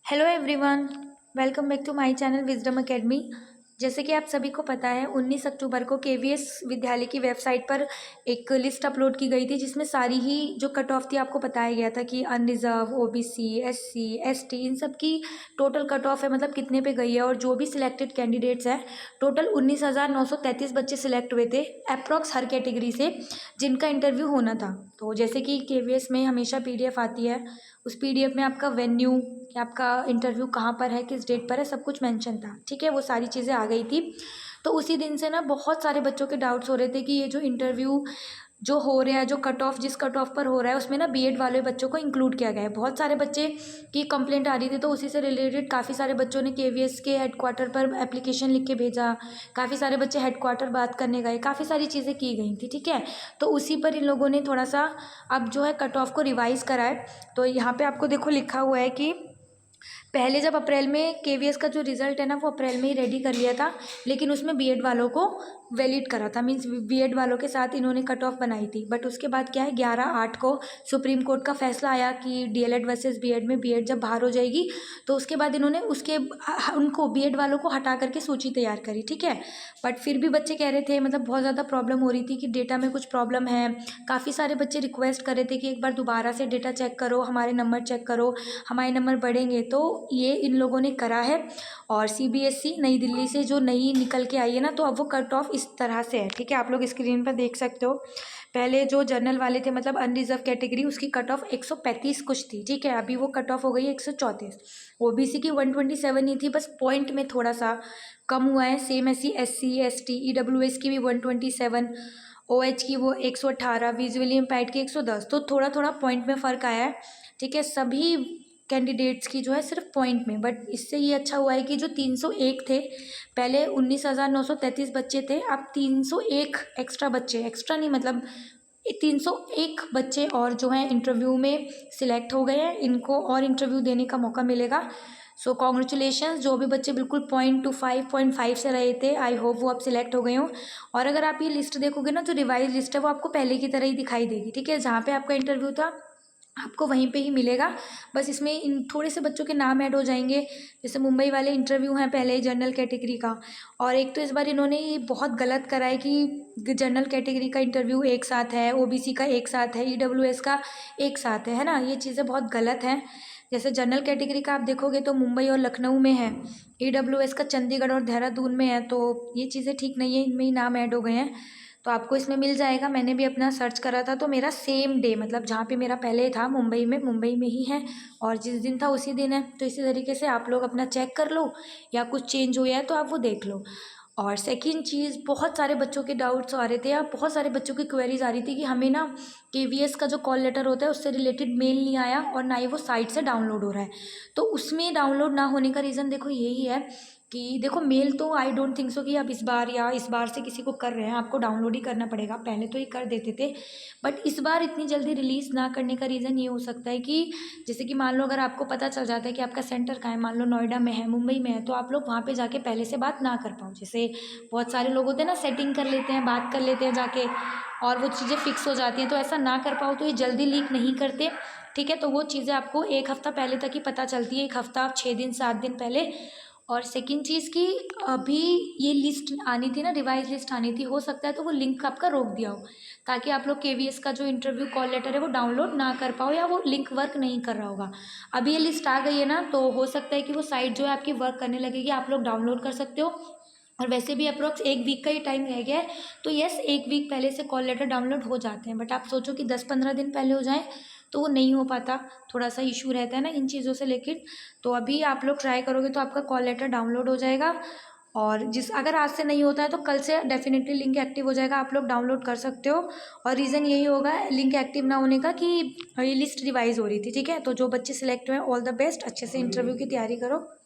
Hello everyone, welcome back to my channel wisdom academy. जैसे कि आप सभी को पता है 19 अक्टूबर को केवीएस विद्यालय की वेबसाइट पर एक लिस्ट अपलोड की गई थी जिसमें सारी ही जो कट ऑफ थी आपको बताया गया था कि अनरिजर्व, ओबीसी, एससी, एसटी इन सब की टोटल कट ऑफ है, मतलब कितने पे गई है। और जो भी सिलेक्टेड कैंडिडेट्स हैं टोटल 19,933 बच्चे सिलेक्ट हुए थे अप्रॉक्स हर कैटेगरी से, जिनका इंटरव्यू होना था। तो जैसे कि केवीएस में हमेशा पीडीएफ आती है, उस पीडीएफ में आपका वेन्यू कि आपका इंटरव्यू कहाँ पर है, किस डेट पर है, सब कुछ मेंशन था। ठीक है, वो सारी चीज़ें आ गई थी। तो उसी दिन से ना बहुत सारे बच्चों के डाउट्स हो रहे थे कि ये जो इंटरव्यू जो हो रहा है, जो कट ऑफ जिस कट ऑफ पर हो रहा है उसमें ना बीएड वाले बच्चों को इंक्लूड किया गया है। बहुत सारे बच्चे की कंप्लेंट आ रही थी, तो उसी से रिलेटेड काफ़ी सारे बच्चों ने केवीएस के हेडक्वार्टर पर एप्लीकेशन लिख के भेजा। काफ़ी सारे बच्चे हेडक्वार्टर बात करने गए, काफ़ी सारी चीज़ें की गई थी। ठीक है, तो उसी पर इन लोगों ने थोड़ा सा अब जो है कट ऑफ को रिवाइज़ करा है। तो यहाँ पे आपको देखो लिखा हुआ है कि पहले जब अप्रैल में केवीएस का जो रिजल्ट है ना वो अप्रैल में ही रेडी कर लिया था, लेकिन उसमें बीएड वालों को वैलिड करा था, मीन्स बीएड वालों के साथ इन्होंने कट ऑफ बनाई थी। बट उसके बाद क्या है, 11/8 को सुप्रीम कोर्ट का फैसला आया कि डीएलएड वर्सेस बीएड में बीएड जब बाहर हो जाएगी तो उसके बाद इन्होंने उनको बीएड वालों को हटा करके सूची तैयार करी। ठीक है, बट फिर भी बच्चे कह रहे थे, मतलब बहुत ज़्यादा प्रॉब्लम हो रही थी कि डेटा में कुछ प्रॉब्लम है। काफ़ी सारे बच्चे रिक्वेस्ट कर रहे थे कि एक बार दोबारा से डेटा चेक करो, हमारे नंबर चेक करो, हमारे नंबर बढ़ेंगे। तो ये इन लोगों ने करा है। और सीबीएसई नई दिल्ली से जो नई निकल के आई है ना, तो अब वो कट ऑफ इस तरह से है। ठीक है, आप लोग स्क्रीन पर देख सकते हो। पहले जो जनरल वाले थे, मतलब अनरिजर्व कैटेगरी, उसकी कट ऑफ 135 कुछ थी। ठीक है, अभी वो कट ऑफ हो गई है 134। ओबीसी की 127 ही थी, बस पॉइंट में थोड़ा सा कम हुआ है। सेम ऐसी एससी, एसटी, ईडब्ल्यूएस की भी 127, ओएच की वो 118, विजुअली इम्पैक्ट की 110। तो थोड़ा थोड़ा पॉइंट में फ़र्क आया है। ठीक है, सभी कैंडिडेट्स की जो है सिर्फ पॉइंट में। बट इससे ये अच्छा हुआ है कि जो 301 थे, पहले 19,933 बच्चे थे, अब 301 एक्स्ट्रा बच्चे, एक्स्ट्रा नहीं मतलब 301 बच्चे और जो हैं इंटरव्यू में सिलेक्ट हो गए हैं। इनको और इंटरव्यू देने का मौका मिलेगा। सो कॉन्ग्रेचुलेशंस, जो भी बच्चे बिल्कुल 0.25 से रहे थे, आई होप वो अब सिलेक्ट हो गए हों। और अगर आप ये लिस्ट देखोगे ना, जो रिवाइज लिस्ट है वो आपको पहले की तरह ही दिखाई देगी। ठीक है, जहाँ पे आपका इंटरव्यू था आपको वहीं पे ही मिलेगा। बस इसमें इन थोड़े से बच्चों के नाम ऐड हो जाएंगे। जैसे मुंबई वाले इंटरव्यू हैं पहले जनरल कैटेगरी का, और एक तो इस बार इन्होंने ये बहुत गलत करा है कि जनरल कैटेगरी का इंटरव्यू एक साथ है, ओबीसी का एक साथ है, ईडब्ल्यूएस का एक साथ है ना। ये चीज़ें बहुत गलत हैं। जैसे जनरल कैटेगरी का आप देखोगे तो मुंबई और लखनऊ में है, ईडब्ल्यूएस का चंडीगढ़ और देहरादून में है। तो ये चीज़ें ठीक नहीं है, इनमें ही नाम ऐड हो गए हैं। तो आपको इसमें मिल जाएगा। मैंने भी अपना सर्च करा था तो मेरा सेम डे, मतलब जहाँ पे मेरा पहले था मुंबई में ही है, और जिस दिन था उसी दिन है। तो इसी तरीके से आप लोग अपना चेक कर लो, या कुछ चेंज हुआ है तो आप वो देख लो। और सेकंड चीज़, बहुत सारे बच्चों के डाउट्स आ रहे थे या बहुत सारे बच्चों की क्वेरीज आ रही थी कि हमें ना केवीएस का जो कॉल लेटर होता है उससे रिलेटेड मेल नहीं आया, और ना ही वो साइट से डाउनलोड हो रहा है। तो उसमें डाउनलोड ना होने का रीज़न देखो यही है कि देखो मेल तो आई डोंट थिंक सो कि आप इस बार से किसी को कर रहे हैं, आपको डाउनलोड ही करना पड़ेगा। पहले तो ये कर देते थे, बट इस बार इतनी जल्दी रिलीज़ ना करने का रीज़न ये हो सकता है कि जैसे कि मान लो अगर आपको पता चल जाता है कि आपका सेंटर कहाँ है, मान लो नोएडा में है, मुंबई में है, तो आप लोग वहाँ पे जाके पहले से बात ना कर पाओ। जैसे बहुत सारे लोग होते हैं ना, सेटिंग कर लेते हैं, बात कर लेते हैं जाके, और वो चीज़ें फिक्स हो जाती हैं। तो ऐसा ना कर पाओ, तो ये जल्दी लीक नहीं करते। ठीक है, तो वो चीज़ें आपको एक हफ़्ता पहले तक ही पता चलती है, 1 हफ़्ता, 6 दिन, 7 दिन पहले। और सेकंड चीज़ कि अभी ये लिस्ट आनी थी ना, रिवाइज लिस्ट आनी थी, हो सकता है तो वो लिंक आपका रोक दिया हो, ताकि आप लोग केवीएस का जो इंटरव्यू कॉल लेटर है वो डाउनलोड ना कर पाओ, या वो लिंक वर्क नहीं कर रहा होगा। अभी ये लिस्ट आ गई है ना, तो हो सकता है कि वो साइट जो है आपकी वर्क करने लगेगी, आप लोग डाउनलोड कर सकते हो। और वैसे भी अप्रोक्स 1 वीक का ही टाइम रह गया है, तो यस 1 वीक पहले से कॉल लेटर डाउनलोड हो जाते हैं। बट आप सोचो कि 10-15 दिन पहले हो जाए तो वो नहीं हो पाता, थोड़ा सा इशू रहता है ना इन चीज़ों से लेकर। तो अभी आप लोग ट्राई करोगे तो आपका कॉल लेटर डाउनलोड हो जाएगा। और अगर आज से नहीं होता है तो कल से डेफिनेटली लिंक एक्टिव हो जाएगा, आप लोग डाउनलोड कर सकते हो। और रीज़न यही होगा लिंक एक्टिव ना होने का कि ये लिस्ट रिवाइज हो रही थी। ठीक है, तो जो बच्चे सिलेक्ट हुए ऑल द बेस्ट, अच्छे से इंटरव्यू की तैयारी करो।